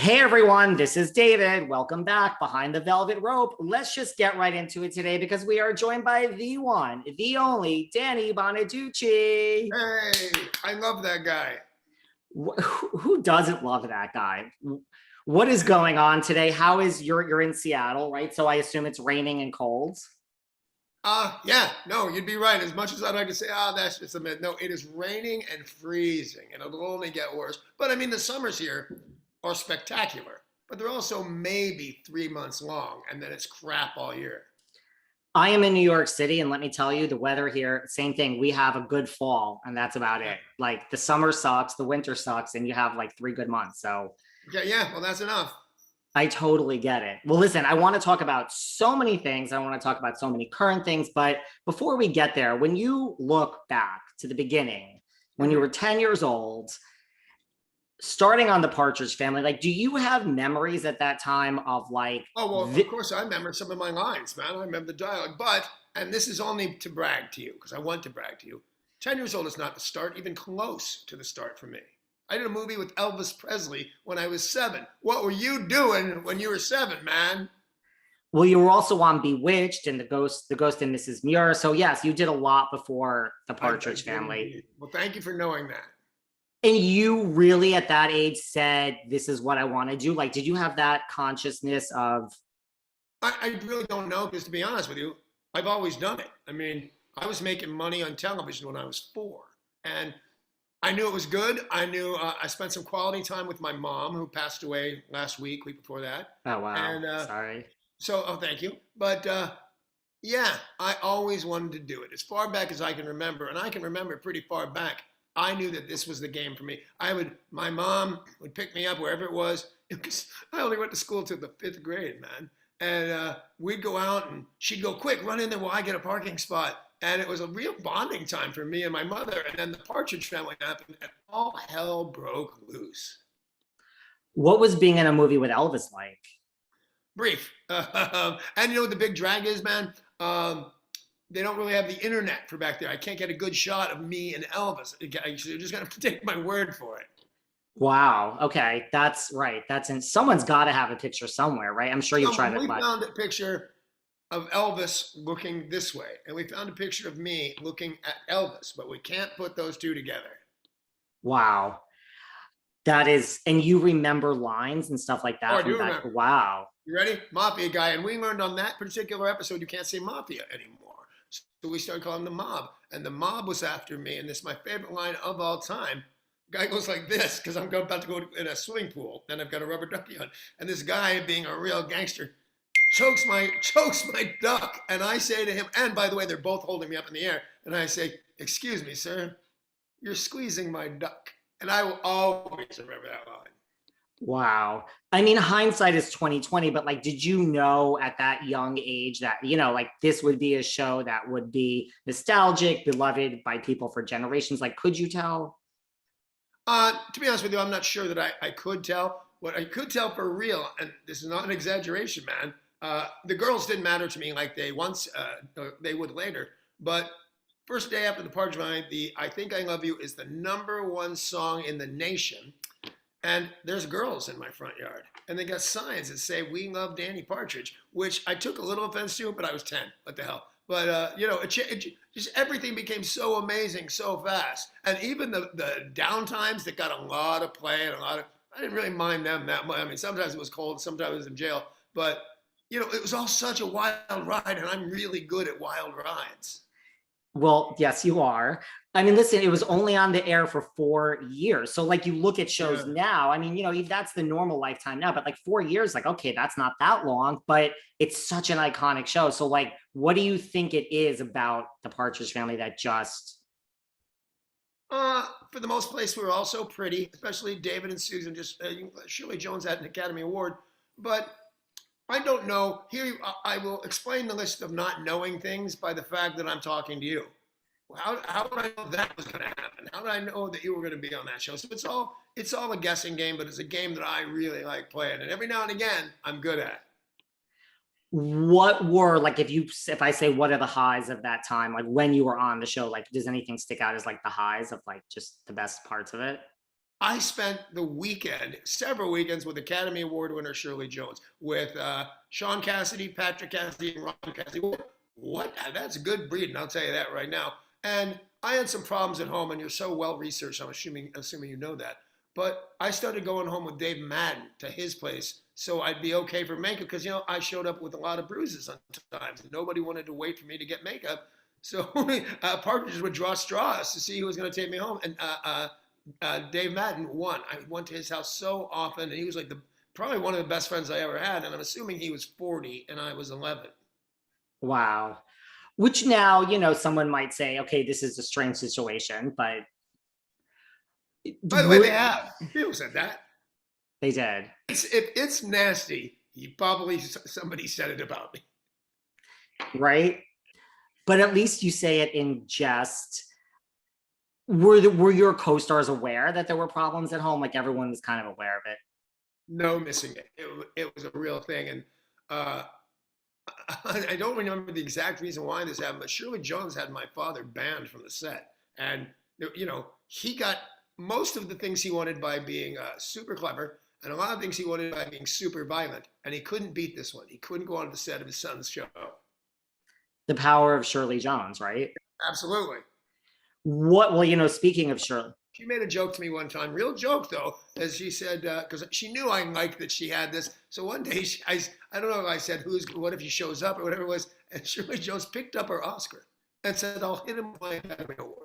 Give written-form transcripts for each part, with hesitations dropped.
Hey everyone, this is David. Welcome back behind the velvet rope. Let's just get right into it today because we are joined by the one, the only Danny Bonaduce. Hey, I love that guy. Who doesn't love that guy? What is going on today? How is you're in Seattle, right? So I assume it's raining and cold. Yeah, no, you'd be right. As much as I'd like to say, that's just a myth. No, it is raining and freezing, and it'll only get worse. But I mean, the summers here are spectacular, but they're also maybe 3 months long, and then it's crap all year. I am in New York City, and let me tell you, the weather here, same thing. We have a good fall, and that's about Yeah, it. Like the summer sucks, the winter sucks, and you have like 3 good months. So yeah, well, that's enough. I totally get it. Well, listen, I want to talk about so many things. I want to talk about so many current things. But before we get there, when you look back to the beginning, when you Mhm. were 10 years old, starting on the Partridge Family, like, do you have memories at that time of like, Oh, well, of course, I remember some of my lines, man. I remember the dialogue. But, and this is only to brag to you, because I want to brag to you, 10 years old is not the start, even close to the start for me. I did a movie with Elvis Presley when I was 7. What were you doing when you were 7, man? well, you were also on Bewitched and the Ghost and Mrs. Muir. So yes, you did a lot before the I Partridge did Family. indeed. Well, thank you for knowing that. And you really at that age said, this is what I want to do. Like, did you have that consciousness of, I really don't know, because to be honest with you, I've always done it. I mean, I was making money on television when I was 4. And I knew it was good. I knew I spent some quality time with my mom, who passed away last week before that. oh, wow, And sorry. oh, thank you. But yeah, I always wanted to do it as far back as I can remember, and I can remember pretty far back. I knew that this was the game for me. My mom would pick me up wherever it was. Because I only went to school till the 5th grade, man. And we'd go out, and she'd go, "Quick, run in there while I get a parking spot." And it was a real bonding time for me and my mother. And then the Partridge Family happened, and all hell broke loose. What was being in a movie with Elvis like? Brief. And you know what the big drag is, man? They don't really have the internet for back there. I can't get a good shot of me and Elvis. You're just gonna have to take my word for it. Wow. Okay, that's right. That's in. Someone's got to have a picture somewhere, right? I'm sure you've tried to We find. found a picture of Elvis looking this way, and we found a picture of me looking at Elvis, but we can't put those two together. Wow, that is. And you remember lines and stuff like Oh, that I from do back. remember. Wow. You ready? Mafia guy. And we learned on that particular episode you can't say mafia anymore. So we started calling them the mob. And the mob was after me. And this is my favorite line of all time. Guy goes like this, because I'm about to go in a swimming pool. And I've got a rubber ducky on. And this guy, being a real gangster, chokes my duck. And I say to him, and by the way, they're both holding me up in the air. And I say, "Excuse me, sir, you're squeezing my duck." And I will always remember that line. Wow. I mean, hindsight is 2020, but like, did you know at that young age that, like this would be a show that would be nostalgic, beloved by people for generations? Like, could you tell? To be honest with you, I'm not sure that I could tell. What I could tell for real, and this is not an exaggeration, man, the girls didn't matter to me like they would later. But first day after the Partridge Family, the "I Think I Love You" is the #1 song in the nation. And there's girls in my front yard, and they got signs that say "We love Danny Partridge," which I took a little offense to, but I was 10. What the hell? But just everything became so amazing so fast, and even the downtimes that got a lot of play and a lot of, I didn't really mind them that much. I mean, sometimes it was cold, sometimes I was in jail, but it was all such a wild ride, and I'm really good at wild rides. Well, yes, you are. I mean, listen, it was only on the air for 4 years. So, like, you look at shows Yeah. now, I mean, that's the normal lifetime now, but like 4 years, like, okay, that's not that long, but it's such an iconic show. So, like, what do you think it is about the Partridge Family that just, For the most place, we were all so pretty, especially David and Susan. Just Shirley Jones had an Academy Award, but I don't know. Here, I will explain the list of not knowing things by the fact that I'm talking to you. How would I know that was going to happen? How did I know that you were going to be on that show? So it's all a guessing game, but it's a game that I really like playing, and every now and again, I'm good at. what were, like, if I say, what are the highs of that time, like when you were on the show, like, does anything stick out as like the highs of like just the best parts of it? I spent the weekend, several weekends, with Academy Award winner Shirley Jones, with Sean Cassidy, Patrick Cassidy, and Ron Cassidy. What? That's a good breed, and I'll tell you that right now. And I had some problems at home, and you're so well researched. I'm assuming you know that. But I started going home with Dave Madden to his place, so I'd be okay for makeup because I showed up with a lot of bruises sometimes, and nobody wanted to wait for me to get makeup. So Partridge would draw straws to see who was going to take me home, and Dave Madden won. I went to his house so often, and he was like probably one of the best friends I ever had. And I'm assuming he was 40 and I was 11. Wow. Which now, someone might say, okay, this is a strange situation, but By the way, they have. People said that. They did. If it's nasty, probably somebody said it about me. Right? But at least you say it in jest. Were your co-stars aware that there were problems at home? Like everyone was kind of aware of it. No missing it. It was a real thing. And I don't remember the exact reason why this happened, but Shirley Jones had my father banned from the set. And, he got most of the things he wanted by being super clever, and a lot of things he wanted by being super violent. And he couldn't beat this one. He couldn't go on the set of his son's show. The power of Shirley Jones, right? Absolutely. Well, speaking of Shirley. She made a joke to me one time, real joke though, as she said, because she knew I liked that she had this. So one day, I don't know if I said, what if he shows up or whatever it was, and Shirley Jones picked up her Oscar and said, I'll hit him with my Academy Award.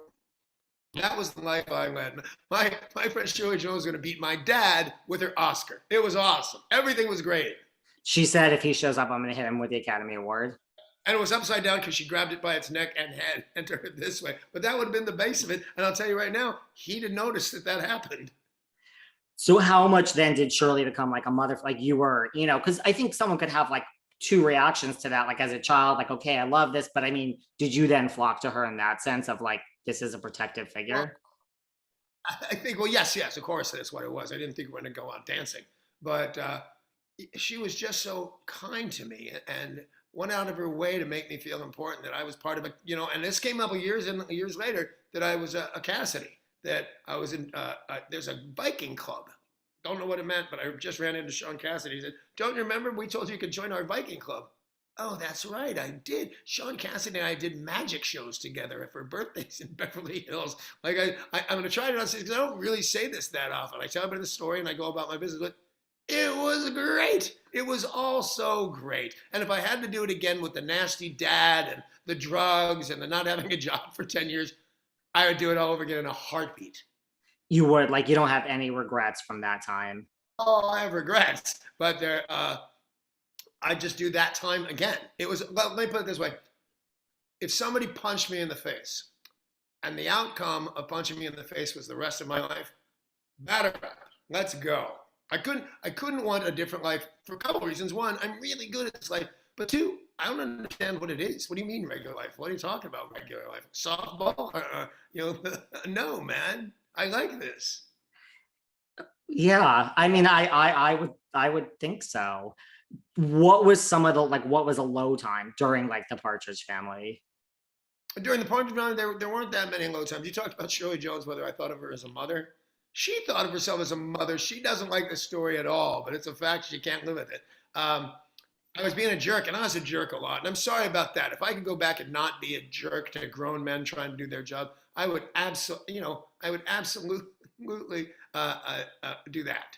That was the life I led. My friend Shirley Jones was going to beat my dad with her Oscar. It was awesome. Everything was great. She said, if he shows up, I'm going to hit him with the Academy Award. And it was upside down because she grabbed it by its neck and head and turned it this way. But that would have been the base of it. And I'll tell you right now, he didn't notice that happened. So how much then did Shirley become like a mother? Like you were, because I think someone could have like two reactions to that. Like as a child, like, okay, I love this. But I mean, did you then flock to her in that sense of like, this is a protective figure? Well, I think, yes, of course, that's what it was. I didn't think we were going to go out dancing. But she was just so kind to me and went out of her way to make me feel important, that I was part of it, and this came up years later, that I was a Cassidy, that I was in, there's a biking club. Don't know what it meant, but I just ran into Sean Cassidy. He said, don't you remember we told you could join our biking club? Oh, that's right, I did. Sean Cassidy and I did magic shows together for birthdays in Beverly Hills. Like I'm going to try to not say, because I don't really say this that often. I tell a bit of the story and I go about my business, but it was great. It was all so great. And if I had to do it again with the nasty dad and the drugs and the not having a job for 10 years, I would do it all over again in a heartbeat. You would, like, you don't have any regrets from that time? Oh, I have regrets, but I just do that time again. It was, well, let me put it this way. If somebody punched me in the face and the outcome of punching me in the face was the rest of my life, batter up, let's go. I couldn't want a different life for a couple of reasons. One, I'm really good at this life. But two, I don't understand what it is. What do you mean regular life? What are you talking about, regular life? Softball? No, man. I like this. Yeah, I mean, I would think so. What was some of the, like, what was a low time during like the Partridge Family? During the Partridge Family, there weren't that many low times. You talked about Shirley Jones, whether I thought of her as a mother. She thought of herself as a mother. She doesn't like the story at all, but it's a fact. She can't live with it. I was being a jerk, and I was a jerk a lot. And I'm sorry about that. If I could go back and not be a jerk to grown men trying to do their job, I would absolutely do that.